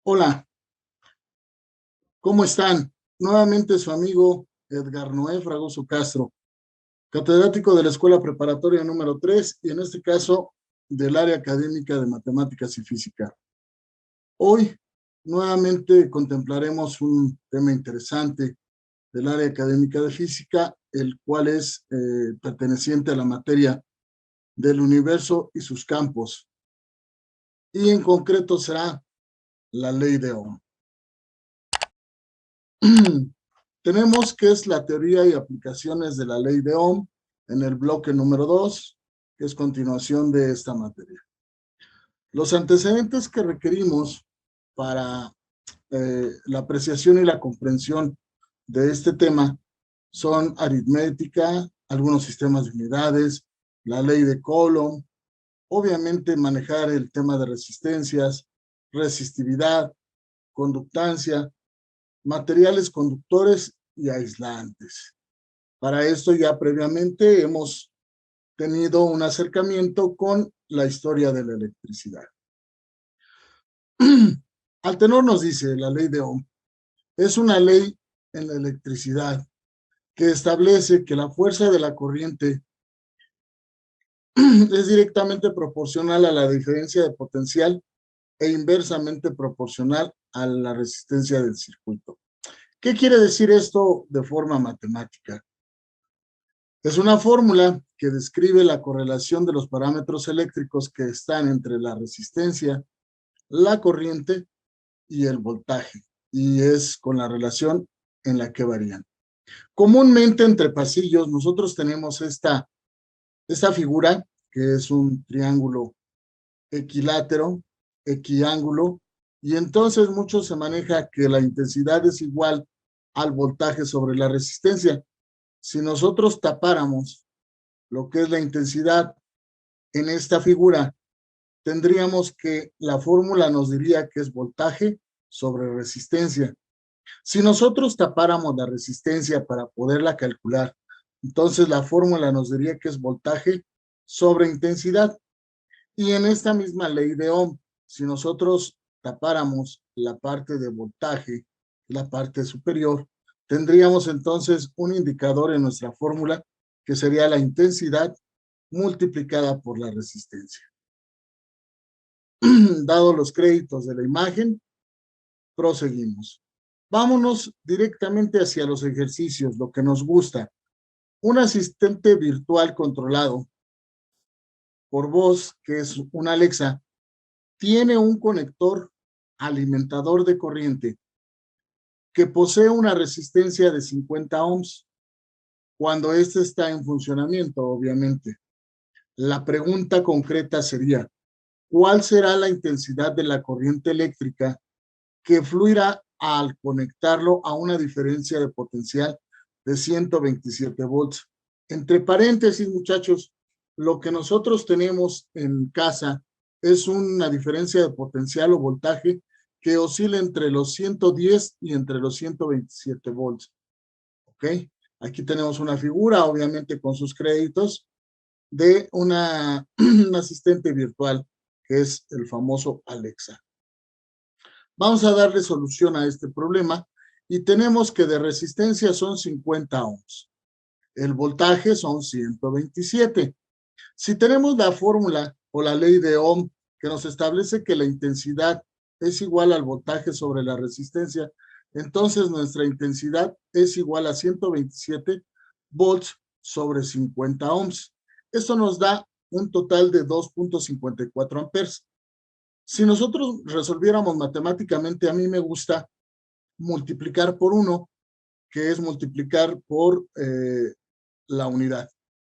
Hola, ¿cómo están? Nuevamente su amigo Edgar Noé Fragoso Castro, catedrático de la Escuela Preparatoria número 3 y en este caso del área académica de Matemáticas y Física. Hoy nuevamente contemplaremos un tema interesante del área académica de Física, el cual es perteneciente a la materia del universo y sus campos, y en concreto será la ley de Ohm. Tenemos qué es la teoría y aplicaciones de la ley de Ohm en el bloque número 2, que es continuación de esta materia. Los antecedentes que requerimos para la apreciación y la comprensión de este tema son aritmética, algunos sistemas de unidades, la ley de Coulomb, obviamente manejar el tema de resistencias, resistividad, conductancia, materiales conductores y aislantes. Para esto ya previamente hemos tenido un acercamiento con la historia de la electricidad. Al tenor nos dice la ley de Ohm, es una ley en la electricidad que establece que la fuerza de la corriente es directamente proporcional a la diferencia de potencial e inversamente proporcional a la resistencia del circuito. ¿Qué quiere decir esto de forma matemática? Es una fórmula que describe la correlación de los parámetros eléctricos que están entre la resistencia, la corriente y el voltaje, y es con la relación en la que varían. Comúnmente entre pasillos nosotros tenemos esta figura, que es un triángulo equilátero, equiángulo, y entonces mucho se maneja que la intensidad es igual al voltaje sobre la resistencia. Si nosotros tapáramos lo que es la intensidad en esta figura, tendríamos que la fórmula nos diría que es voltaje sobre resistencia. Si nosotros tapáramos la resistencia para poderla calcular, entonces la fórmula nos diría que es voltaje sobre intensidad. Y en esta misma ley de Ohm, si nosotros tapáramos la parte de voltaje, la parte superior, tendríamos entonces un indicador en nuestra fórmula que sería la intensidad multiplicada por la resistencia. Dado los créditos de la imagen, proseguimos. Vámonos directamente hacia los ejercicios, lo que nos gusta. Un asistente virtual controlado por voz, que es una Alexa, tiene un conector alimentador de corriente que posee una resistencia de 50 ohms cuando este está en funcionamiento, obviamente. La pregunta concreta sería, ¿cuál será la intensidad de la corriente eléctrica que fluirá al conectarlo a una diferencia de potencial de 127 volts? Entre paréntesis, muchachos, lo que nosotros tenemos en casa es una diferencia de potencial o voltaje que oscila entre los 110 y entre los 127 volts. ¿Ok? Aquí tenemos una figura, obviamente con sus créditos, de un asistente virtual, que es el famoso Alexa. Vamos a darle solución a este problema y tenemos que de resistencia son 50 ohms. El voltaje son 127. Si tenemos la fórmula o la ley de Ohm que nos establece que la intensidad es igual al voltaje sobre la resistencia, entonces nuestra intensidad es igual a 127 volts sobre 50 ohms. Esto nos da un total de 2.54 amperes. Si nosotros resolviéramos matemáticamente, a mí me gusta multiplicar por 1, que es multiplicar por la unidad.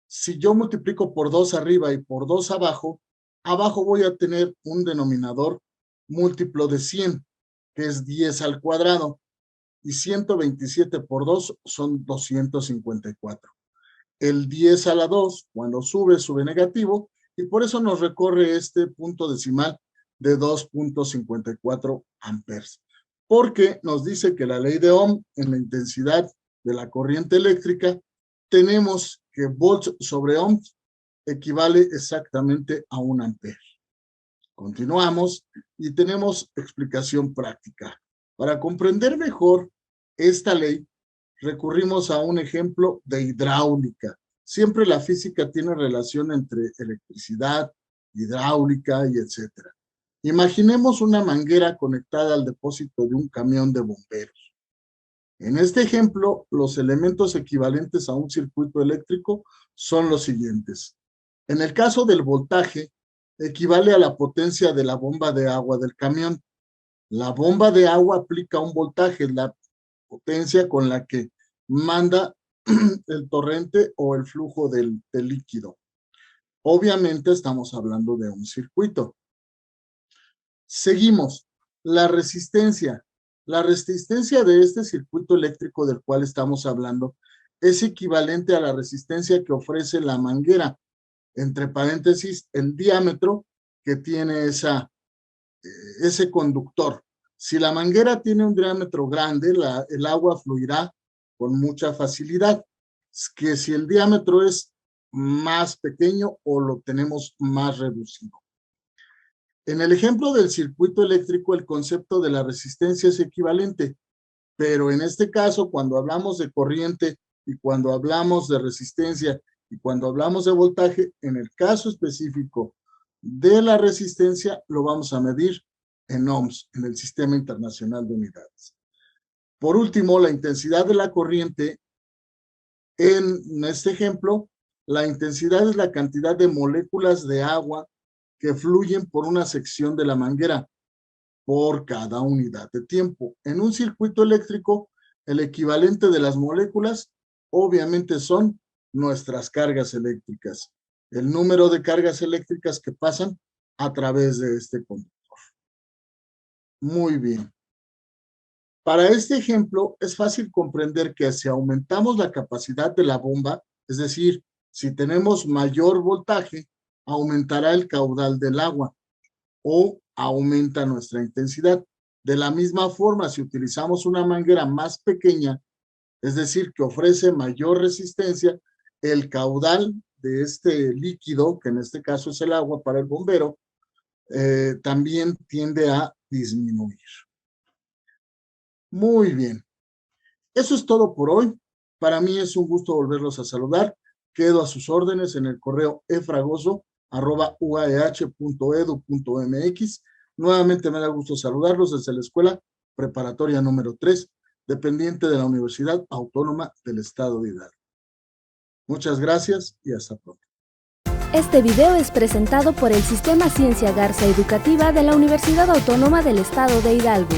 Si yo multiplico por 2 arriba y por 2 abajo, abajo voy a tener un denominador múltiplo de 100, que es 10 al cuadrado, y 127 por 2 son 254. El 10 a la 2, cuando sube negativo, y por eso nos recorre este punto decimal de 2.54 amperes. Porque nos dice que la ley de Ohm, en la intensidad de la corriente eléctrica, tenemos que volts sobre ohms equivale exactamente a 1 ampere. Continuamos y tenemos explicación práctica. Para comprender mejor esta ley, recurrimos a un ejemplo de hidráulica. Siempre la física tiene relación entre electricidad, hidráulica y etcétera. Imaginemos una manguera conectada al depósito de un camión de bomberos. En este ejemplo, los elementos equivalentes a un circuito eléctrico son los siguientes. En el caso del voltaje, equivale a la potencia de la bomba de agua del camión. La bomba de agua aplica un voltaje, la potencia con la que manda el torrente o el flujo del líquido. Obviamente estamos hablando de un circuito. Seguimos. La resistencia. La resistencia de este circuito eléctrico del cual estamos hablando es equivalente a la resistencia que ofrece la manguera, entre paréntesis, el diámetro que tiene ese conductor. Si la manguera tiene un diámetro grande, el agua fluirá con mucha facilidad, que si el diámetro es más pequeño o lo tenemos más reducido. En el ejemplo del circuito eléctrico, el concepto de la resistencia es equivalente, pero en este caso, cuando hablamos de corriente y cuando hablamos de resistencia y cuando hablamos de voltaje, en el caso específico de la resistencia, lo vamos a medir en ohms, en el Sistema Internacional de Unidades. Por último, la intensidad de la corriente, en este ejemplo, la intensidad es la cantidad de moléculas de agua que fluyen por una sección de la manguera por cada unidad de tiempo. En un circuito eléctrico, el equivalente de las moléculas obviamente son nuestras cargas eléctricas, el número de cargas eléctricas que pasan a través de este conductor. Muy bien. Para este ejemplo, es fácil comprender que si aumentamos la capacidad de la bomba, es decir, si tenemos mayor voltaje, aumentará el caudal del agua o aumenta nuestra intensidad. De la misma forma, si utilizamos una manguera más pequeña, es decir, que ofrece mayor resistencia, el caudal de este líquido, que en este caso es el agua para el bombero, también tiende a disminuir. Muy bien. Eso es todo por hoy. Para mí es un gusto volverlos a saludar. Quedo a sus órdenes en el correo efragoso@uah.edu.mx. Nuevamente me da gusto saludarlos desde la Escuela Preparatoria número 3, dependiente de la Universidad Autónoma del Estado de Hidalgo. Muchas gracias y hasta pronto. Este video es presentado por el Sistema Ciencia Garza Educativa de la Universidad Autónoma del Estado de Hidalgo.